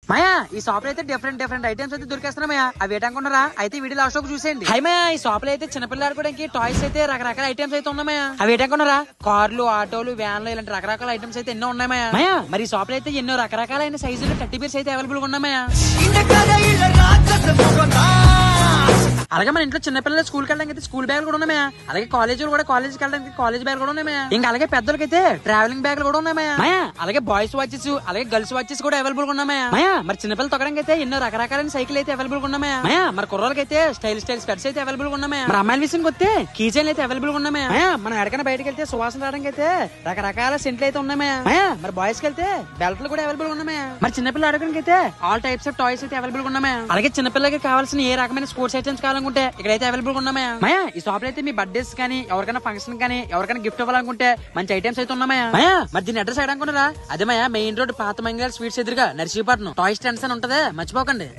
మాయా ఈ షాప్ లో అయితే డిఫరెంట్ ఐటమ్స్ అయితే దొరికేస్తున్నాయా. అవి ఏంటనుకున్నారా? అయితే వీడియో లాస్ట్ వరకు చూసేయండి. హై మాయా, ఈ షాప్ లో అయితే చిన్నపిల్లలు ఆడుకోవడానికి టాయ్స్ అయితే రకరకాల ఐటమ్స్ అయితే ఉన్నాయా. అవి ఏంటనుకున్నారా? కార్లు, ఆటోలు, వ్యాన్లు ఇలాంటి రకరకాల ఐటమ్స్ అయితే ఎన్నో ఉన్నాయా. మాయా మరి ఈ షాప్ లో అయితే ఎన్నో రకరకాలైన సైజులు టెడ్డీ బేర్స్ అయితే అవైలబుల్ గా ఉన్నాయా. అలాగే మన ఇంట్లో చిన్నపిల్లలు స్కూల్ కి వెళ్ళడానికి స్కూల్ బ్యాగ్ కూడా ఉన్నాయా. అలాగే కాలేజీలు కూడా కాలేజీకి వెళ్ళడానికి కాలేజ్ బ్యాగ్ కూడా ఉన్నాయా. ఇంకా అలాగే పెద్దలకైతే ట్రావెలింగ్ బ్యాగ్ కూడా ఉన్నాయా. మాయా అలాగే బాయ్స్ వాచెస్ అలాగే గర్ల్స్ వాచెస్ కూడా అవైలబుల్ గా ఉన్నాయా. మాయా మరి చిన్నపిల్లలు తొక్కడానికి అయితే ఎన్నో రకరకాలైన సైకిల్ అయితే అవైలబుల్ గా ఉన్నాయా. మాయా మరి కుర్రోళ్ళకైతే స్టైల్ స్పెట్స్ అయితే అవైలబుల్ గా ఉన్నాయా. మరి అమ్మాయిల విషయానికి వస్తే కీ చైన్లు అయితే అవైలబుల్ గా ఉన్నాయా. మాయా మనం ఎక్కడికైనా బయటకి వెళ్తే సువాసన రావడానికి అయితే రకరకాల సెంట్లు అయితే ఉన్నాయా. మాయా మరి బాయ్స్ కి వెళ్తే బెల్ట్లు కూడా అవైలబుల్ గా ఉన్నాయా. మరి చిన్నపిల్లలు ఆడుకోవడానికి అయితే ఆల్ టైప్స్ ఆఫ్ టాయ్స్ అయితే అవైలబుల్ గా ఉన్నాయా. అలాగే చిన్నపిల్లలకి కావాల్సిన ఏ రకమైన స్పోర్ట్స్ ఐటమ్స్ కావాలనుకుంటే ఇక్కడైతే అవైలబుల్ గా ఉన్నాయా. మాయా ఈ షాప్ లో అయితే మీ బర్త్డేస్ కానీ ఎవరికైనా ఫంక్షన్ కానీ ఎవరికైనా గిఫ్ట్ ఇవ్వాలనుకుంటే మంచి ఐటమ్స్ అయితే ఉన్నాయా. మాయా మరి దీని అడ్రస్ అడగనుకున్నారా? అదే మాయా మెయిన్ రోడ్ పాత మంగళ స్వీట్స్ ఎదురుగా నర్సీపట్నం టాయ్స్ ట్రెండ్స్ అని ఉంటది, మర్చిపోకండి.